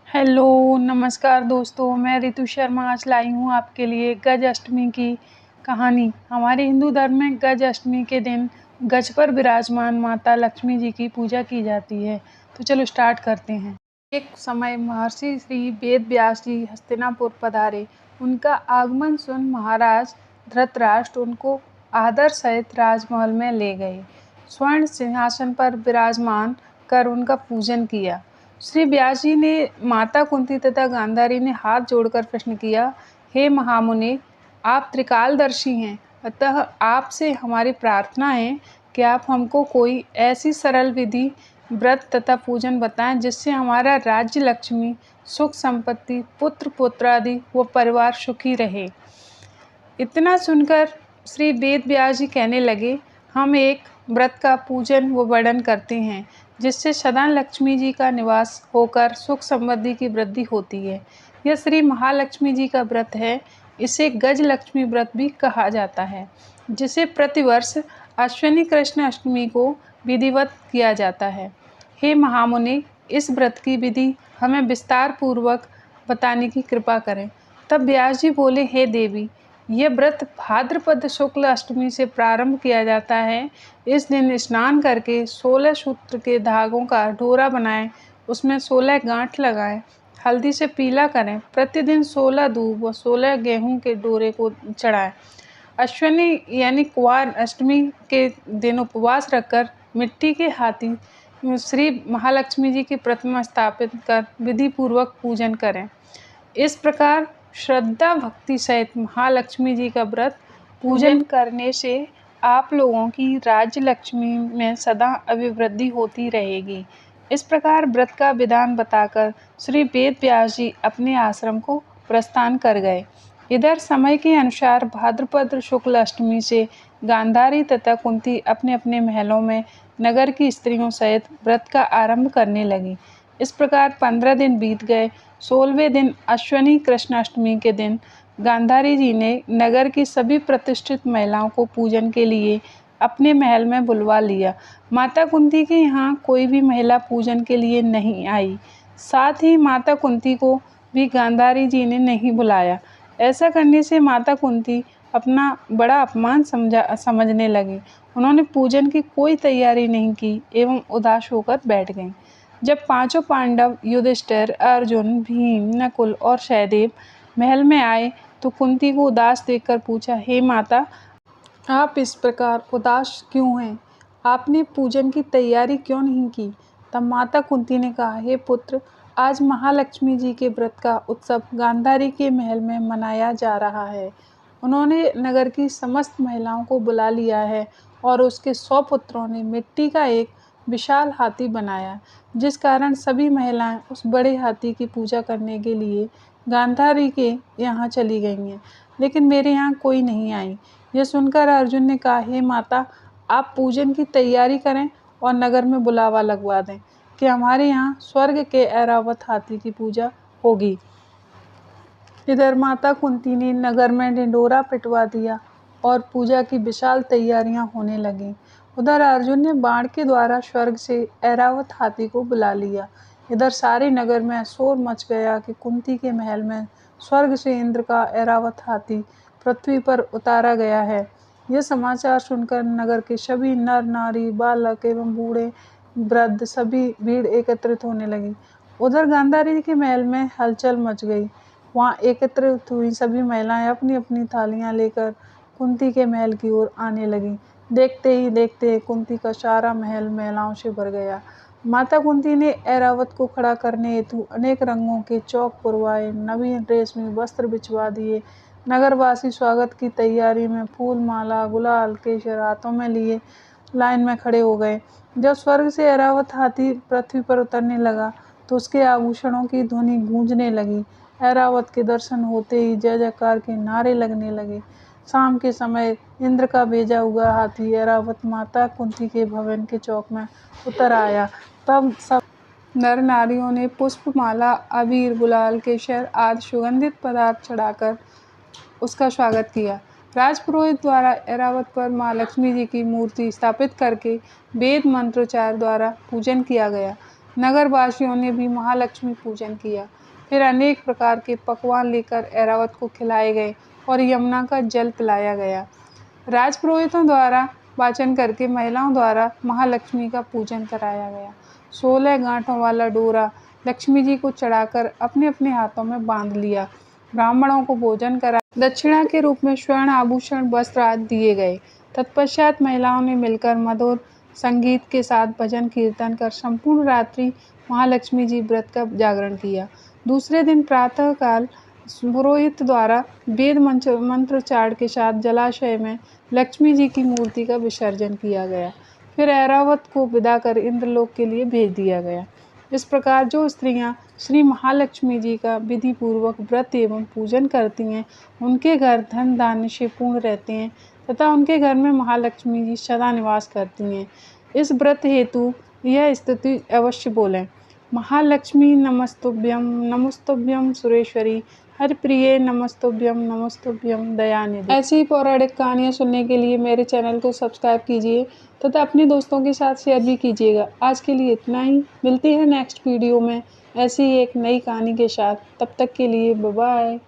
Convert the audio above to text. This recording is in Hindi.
हेलो, नमस्कार दोस्तों। मैं रितु शर्मा आज लाई हूँ आपके लिए गज अष्टमी की कहानी। हमारे हिंदू धर्म में गज अष्टमी के दिन गज पर विराजमान माता लक्ष्मी जी की पूजा की जाती है। तो चलो स्टार्ट करते हैं। एक समय महर्षि श्री वेद व्यास जी हस्तिनापुर पधारे। उनका आगमन सुन महाराज धृतराष्ट्र उनको आदर सहित राजमहल में ले गए। स्वर्ण सिंहासन पर विराजमान कर उनका पूजन किया। श्री व्यास जी ने माता कुंती तथा गांधारी ने हाथ जोड़कर प्रश्न किया, हे महामुनि, आप त्रिकालदर्शी हैं, अतः आपसे हमारी प्रार्थना है कि आप हमको कोई ऐसी सरल विधि, व्रत तथा पूजन बताएं जिससे हमारा राज्य लक्ष्मी, सुख संपत्ति, पुत्र पुत्रादि व परिवार सुखी रहे। इतना सुनकर श्री वेद व्यास जी कहने लगे, हम एक व्रत का पूजन व वर्णन करते हैं जिससे सदा लक्ष्मी जी का निवास होकर सुख समृद्धि की वृद्धि होती है। यह श्री महालक्ष्मी जी का व्रत है। इसे गज लक्ष्मी व्रत भी कहा जाता है, जिसे प्रतिवर्ष अश्विनी कृष्ण अष्टमी को विधिवत किया जाता है। हे महामुनि, इस व्रत की विधि हमें विस्तार पूर्वक बताने की कृपा करें। तब व्यास जी बोले, हे देवी, यह व्रत भाद्रपद शुक्ल अष्टमी से प्रारंभ किया जाता है। इस दिन स्नान करके 16 सूत्र के धागों का डोरा बनाएं, उसमें 16 गांठ लगाएं, हल्दी से पीला करें, प्रतिदिन 16 दूब व 16 गेहूं के डोरे को चढ़ाएं। अश्विनी यानी कुवार अष्टमी के दिन उपवास रखकर मिट्टी के हाथी श्री महालक्ष्मी जी की प्रतिमा स्थापित कर विधि पूर्वक पूजन करें। इस प्रकार श्रद्धा भक्ति सहित महालक्ष्मी जी का व्रत पूजन करने से आप लोगों की राज्य लक्ष्मी में सदा अभिवृद्धि होती रहेगी। इस प्रकार व्रत का विधान बताकर श्री वेद व्यास जी अपने आश्रम को प्रस्थान कर गए। इधर समय के अनुसार भाद्रपद शुक्ल अष्टमी से गांधारी तथा कुंती अपने अपने महलों में नगर की स्त्रियों सहित व्रत का आरंभ करने लगी। इस प्रकार 15 दिन बीत गए। 16वें दिन अश्विनी कृष्णाष्टमी के दिन गांधारी जी ने नगर की सभी प्रतिष्ठित महिलाओं को पूजन के लिए अपने महल में बुलवा लिया। माता कुंती के यहाँ कोई भी महिला पूजन के लिए नहीं आई। साथ ही माता कुंती को भी गांधारी जी ने नहीं बुलाया। ऐसा करने से माता कुंती अपना बड़ा अपमान समझने लगी। उन्होंने पूजन की कोई तैयारी नहीं की एवं उदास होकर बैठ गईं। जब पांचों पांडव युधिष्ठिर, अर्जुन, भीम, नकुल और सहदेव महल में आए तो कुंती को उदास देखकर पूछा, हे माता, आप इस प्रकार उदास क्यों हैं? आपने पूजन की तैयारी क्यों नहीं की? तब माता कुंती ने कहा, हे पुत्र, आज महालक्ष्मी जी के व्रत का उत्सव गांधारी के महल में मनाया जा रहा है। उन्होंने नगर की समस्त महिलाओं को बुला लिया है और उसके 100 पुत्रों ने मिट्टी का एक विशाल हाथी बनाया, जिस कारण सभी महिलाएं उस बड़े हाथी की पूजा करने के लिए गांधारी के यहाँ चली गई हैं, लेकिन मेरे यहाँ कोई नहीं आई। यह सुनकर अर्जुन ने कहा, हे माता, आप पूजन की तैयारी करें और नगर में बुलावा लगवा दें कि हमारे यहाँ स्वर्ग के ऐरावत हाथी की पूजा होगी। इधर माता कुंती ने नगर में ढिंढोरा पिटवा दिया और पूजा की विशाल तैयारियां होने लगीं। उधर अर्जुन ने बाण के द्वारा स्वर्ग से ऐरावत हाथी को बुला लिया। इधर सारे नगर में शोर मच गया कि कुंती के महल में स्वर्ग से इंद्र का ऐरावत हाथी पृथ्वी पर उतारा गया है। यह समाचार सुनकर नगर के सभी नर नारी, बालक एवं बूढ़े वृद्ध सभी भीड़ एकत्रित होने लगी। उधर गांधारी के महल में हलचल मच गई। वहाँ एकत्रित हुई सभी महिलाएं अपनी अपनी थालियां लेकर कुंती के महल की ओर आने लगीं। देखते ही देखते कुंती का सारा महल महिलाओं से भर गया। माता कुंती ने ऐरावत को खड़ा करने हेतु अनेक रंगों के चौक पुरवाए, नवीन रेशमी वस्त्र बिछवा दिए। नगरवासी स्वागत की तैयारी में फूल, माला, गुलाल, केसर हाथों में लिए लाइन में खड़े हो गए। जब स्वर्ग से ऐरावत हाथी पृथ्वी पर उतरने लगा तो उसके आभूषणों की ध्वनि गूंजने लगी। ऐरावत के दर्शन होते ही जय जयकार के नारे लगने लगे। शाम के समय इंद्र का भेजा हुआ हाथी ऐरावत माता कुंती के भवन के चौक में उतर आया। तब सब नर नारियों ने पुष्प, माला, अबीर, गुलाल, केसर आदि सुगंधित पदार्थ चढ़ाकर उसका स्वागत किया। राजपुरोहित द्वारा ऐरावत पर माँ लक्ष्मी जी की मूर्ति स्थापित करके वेद मंत्रोच्चार द्वारा पूजन किया गया। नगरवासियों ने भी महालक्ष्मी पूजन किया। फिर अनेक प्रकार के पकवान लेकर ऐरावत को खिलाए गए और यमुना का जल पिलाया गया। राजपुरोहितों द्वारा वाचन करके महिलाओं द्वारा महालक्ष्मी का पूजन कराया गया। 16 गांठों वाला डोरा लक्ष्मी जी को चढ़ाकर अपने अपने हाथों में बांध लिया। ब्राह्मणों को भोजन करा दक्षिणा के रूप में स्वर्ण आभूषण वस्त्र आदि दिए गए। तत्पश्चात महिलाओं ने मिलकर मधुर संगीत के साथ भजन कीर्तन कर संपूर्ण रात्रि महालक्ष्मी जी व्रत का जागरण किया। दूसरे दिन प्रातः काल पुरोहित द्वारा वेद मंत्रोच्चारण के साथ जलाशय में लक्ष्मी जी की मूर्ति का विसर्जन किया गया। फिर ऐरावत को विदा कर इंद्रलोक के लिए भेज दिया गया। इस प्रकार जो स्त्रियां श्री महालक्ष्मी जी का विधि पूर्वक व्रत एवं पूजन करती हैं, उनके घर धन धान्य से पूर्ण रहते हैं तथा उनके घर में महालक्ष्मी जी सदा निवास करती हैं। इस व्रत हेतु यह स्तुति अवश्य बोलें। महालक्ष्मी नमस्तुभ्यं सुरेश्वरी हरिप्रिये नमस्तुभ्यं दयानिधि। ऐसी ही पौराणिक कहानियाँ सुनने के लिए मेरे चैनल को सब्सक्राइब कीजिए तथा अपने दोस्तों के साथ शेयर भी कीजिएगा। आज के लिए इतना ही। मिलते हैं नेक्स्ट वीडियो में ऐसी ही एक नई कहानी के साथ। तब तक के लिए बाय बाय।